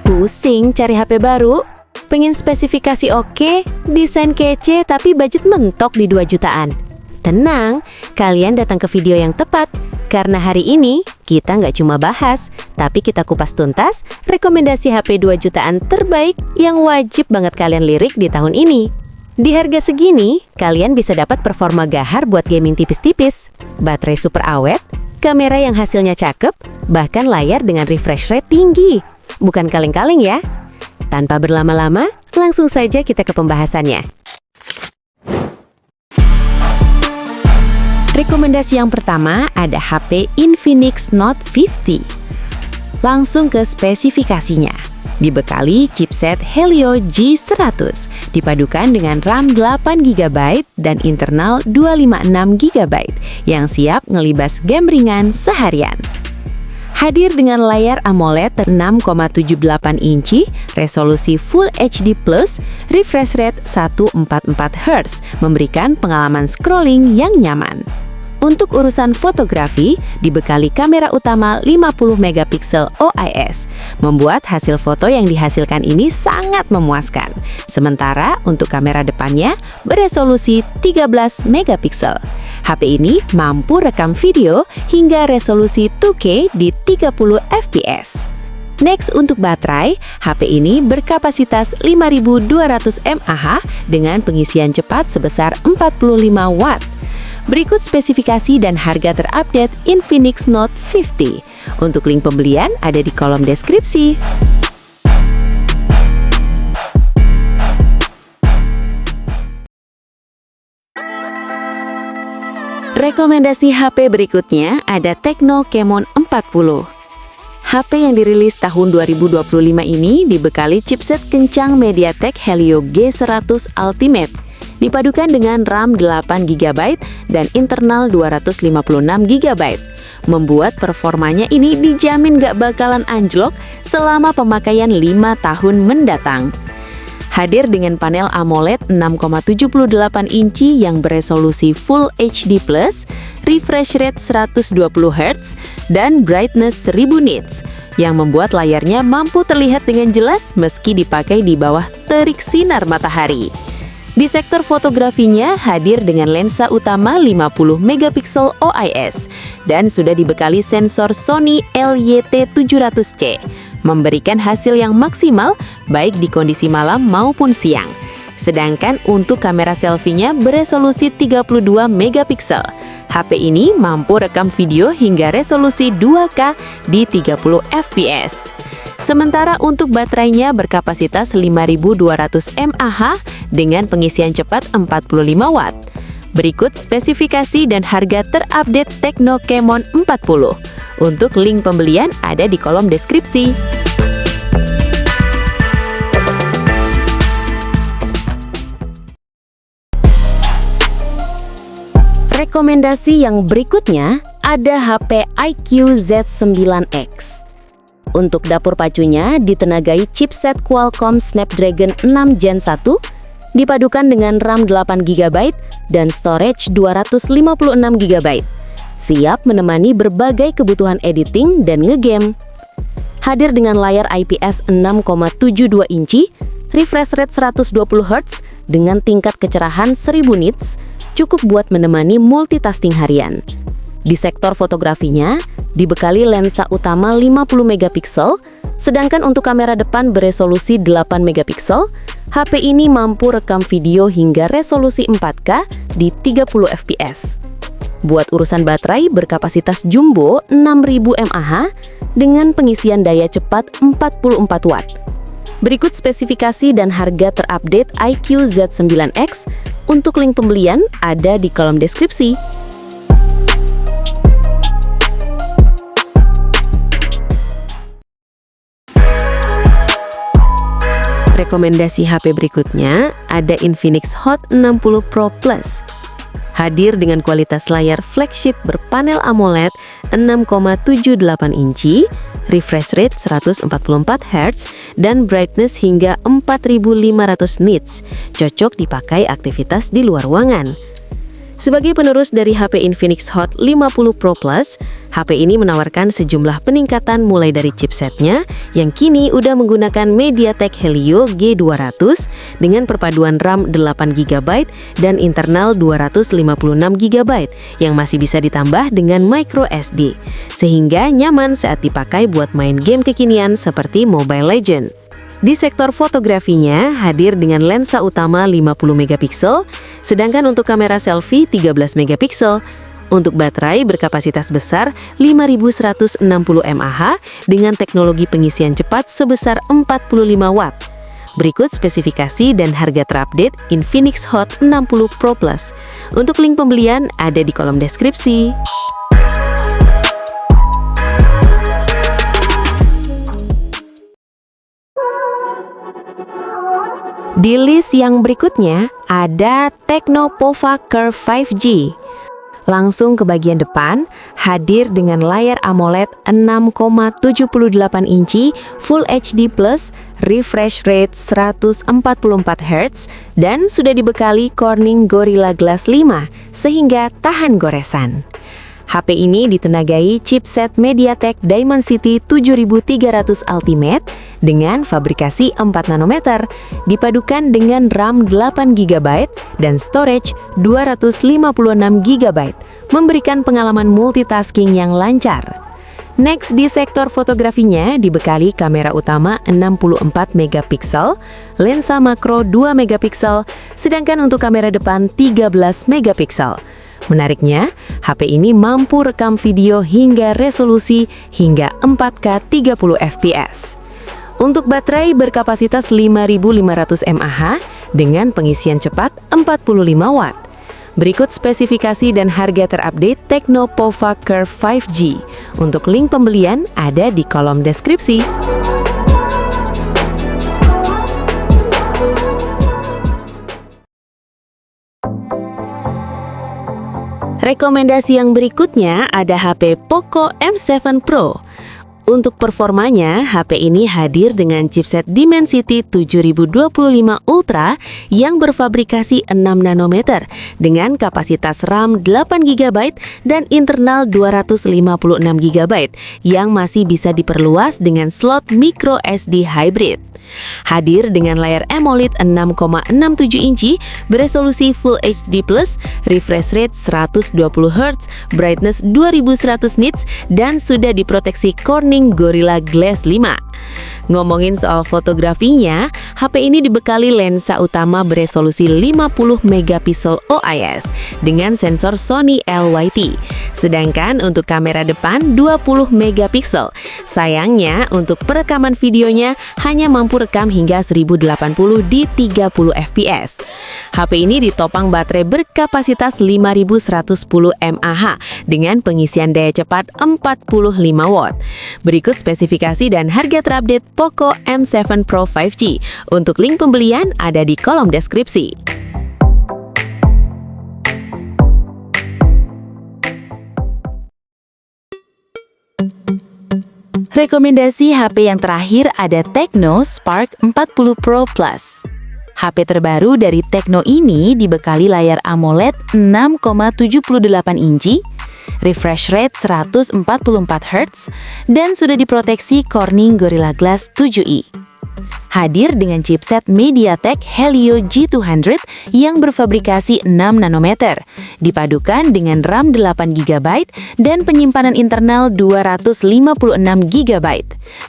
Pusing cari HP baru? Pengen spesifikasi oke, desain kece tapi budget mentok di 2 jutaan? Tenang, kalian datang ke video yang tepat. Karena hari ini kita nggak cuma bahas, tapi kita kupas tuntas rekomendasi HP 2 jutaan terbaik yang wajib banget kalian lirik di tahun ini. Di harga segini, kalian bisa dapat performa gahar buat gaming tipis-tipis, baterai super awet, kamera yang hasilnya cakep, bahkan layar dengan refresh rate tinggi. Bukan kaleng-kaleng ya. Tanpa berlama-lama, langsung saja kita ke pembahasannya. Rekomendasi yang pertama ada HP Infinix Note 50. Langsung ke spesifikasinya. Dibekali chipset Helio G100, dipadukan dengan RAM 8GB dan internal 256GB yang siap ngelibas game ringan seharian. Hadir dengan layar AMOLED 6,78 inci, resolusi Full HD+, refresh rate 144Hz, memberikan pengalaman scrolling yang nyaman. Untuk urusan fotografi, dibekali kamera utama 50MP OIS, membuat hasil foto yang dihasilkan ini sangat memuaskan. Sementara untuk kamera depannya beresolusi 13MP. HP ini mampu rekam video hingga resolusi 2K di 30fps. Next, untuk baterai, HP ini berkapasitas 5200 mAh dengan pengisian cepat sebesar 45 Watt. Berikut spesifikasi dan harga terupdate Infinix Note 50. Untuk link pembelian ada di kolom deskripsi. Rekomendasi HP berikutnya ada Tecno Camon 40. HP yang dirilis tahun 2025 ini dibekali chipset kencang MediaTek Helio G100 Ultimate, dipadukan dengan RAM 8GB dan internal 256GB, membuat performanya ini dijamin gak bakalan anjlok selama pemakaian 5 tahun mendatang. Hadir dengan panel AMOLED 6,78 inci yang beresolusi Full HD+, refresh rate 120Hz, dan brightness 1000 nits, yang membuat layarnya mampu terlihat dengan jelas meski dipakai di bawah terik sinar matahari. Di sektor fotografinya hadir dengan lensa utama 50MP OIS dan sudah dibekali sensor Sony LYT700C, memberikan hasil yang maksimal baik di kondisi malam maupun siang. Sedangkan untuk kamera selfie-nya beresolusi 32MP. HP ini mampu rekam video hingga resolusi 2K di 30fps. Sementara untuk baterainya berkapasitas 5200 mAh dengan pengisian cepat 45 Watt. Berikut spesifikasi dan harga terupdate Tecno Camon 40. Untuk link pembelian ada di kolom deskripsi. Rekomendasi yang berikutnya ada HP iQOO Z9X. Untuk dapur pacunya ditenagai chipset Qualcomm Snapdragon 6 Gen 1, dipadukan dengan RAM 8GB dan storage 256GB. Siap menemani berbagai kebutuhan editing dan ngegame. Hadir dengan layar IPS 6,72 inci, refresh rate 120Hz dengan tingkat kecerahan 1000 nits, cukup buat menemani multitasking harian. Di sektor fotografinya, dibekali lensa utama 50MP, sedangkan untuk kamera depan beresolusi 8MP, HP ini mampu rekam video hingga resolusi 4K di 30fps. Buat urusan baterai berkapasitas jumbo 6000 mAh dengan pengisian daya cepat 44 Watt. Berikut spesifikasi dan harga terupdate iQOO Z9X. Untuk link pembelian ada di kolom deskripsi. Rekomendasi HP berikutnya ada Infinix Hot 60 Pro Plus. Hadir dengan kualitas layar flagship berpanel AMOLED 6,78 inci, refresh rate 144Hz, dan brightness hingga 4500 nits, cocok dipakai aktivitas di luar ruangan. Sebagai penerus dari HP Infinix Hot 50 Pro Plus, HP ini menawarkan sejumlah peningkatan mulai dari chipsetnya yang kini udah menggunakan MediaTek Helio G200 dengan perpaduan RAM 8GB dan internal 256GB yang masih bisa ditambah dengan microSD, sehingga nyaman saat dipakai buat main game kekinian seperti Mobile Legends. Di sektor fotografinya hadir dengan lensa utama 50MP, sedangkan untuk kamera selfie 13MP. Untuk baterai berkapasitas besar 5160 mAh dengan teknologi pengisian cepat sebesar 45 Watt. Berikut spesifikasi dan harga terupdate Infinix Hot 60 Pro Plus. Untuk link pembelian ada di kolom deskripsi. Di list yang berikutnya ada Tecno Pova Curve 5G. Langsung ke bagian depan, hadir dengan layar AMOLED 6,78 inci Full HD+, refresh rate 144Hz, dan sudah dibekali Corning Gorilla Glass 5 sehingga tahan goresan. HP ini ditenagai chipset MediaTek Dimensity 7300 Ultimate dengan fabrikasi 4 nanometer, dipadukan dengan RAM 8GB dan storage 256GB, memberikan pengalaman multitasking yang lancar. Next, di sektor fotografinya dibekali kamera utama 64MP, lensa makro 2MP, sedangkan untuk kamera depan 13MP. Menariknya, HP ini mampu rekam video hingga resolusi hingga 4K 30fps. Untuk baterai berkapasitas 5500 mAh dengan pengisian cepat 45 Watt. Berikut spesifikasi dan harga terupdate Tecno Pova Curve 5G. Untuk link pembelian ada di kolom deskripsi. Rekomendasi yang berikutnya ada HP Poco M7 Pro. Untuk performanya, HP ini hadir dengan chipset Dimensity 7025 Ultra yang berfabrikasi 6 nanometer dengan kapasitas RAM 8GB dan internal 256GB yang masih bisa diperluas dengan slot microSD hybrid. Hadir dengan layar AMOLED 6,67 inci beresolusi Full HD+, refresh rate 120Hz, brightness 2100 nits, dan sudah diproteksi Corning Gorilla Glass 5. Ngomongin soal fotografinya, HP ini dibekali lensa utama beresolusi 50MP OIS dengan sensor Sony LYT. Sedangkan untuk kamera depan 20MP. Sayangnya, untuk perekaman videonya hanya mampu rekam hingga 1080 di 30fps. HP ini ditopang baterai berkapasitas 5110 mAh dengan pengisian daya cepat 45 Watt. Berikut spesifikasi dan harga terupdate Poco M7 Pro 5G. Untuk link pembelian ada di kolom deskripsi. Rekomendasi HP yang terakhir ada Tecno Spark 40 Pro Plus. HP terbaru dari Tecno ini dibekali layar AMOLED 6,78 inci, refresh rate 144Hz, dan sudah diproteksi Corning Gorilla Glass 7i. Hadir dengan chipset MediaTek Helio G200 yang berfabrikasi 6 nanometer, dipadukan dengan RAM 8GB dan penyimpanan internal 256GB.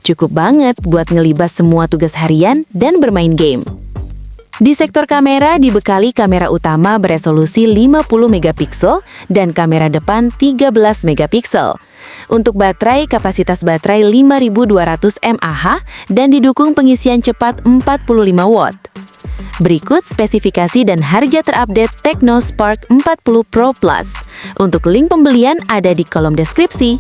Cukup banget buat ngelibas semua tugas harian dan bermain game. Di sektor kamera dibekali kamera utama beresolusi 50MP dan kamera depan 13MP. Untuk baterai, kapasitas baterai 5200 mAh dan didukung pengisian cepat 45 Watt. Berikut spesifikasi dan harga terupdate Tecno Spark 40 Pro Plus. Untuk link pembelian ada di kolom deskripsi.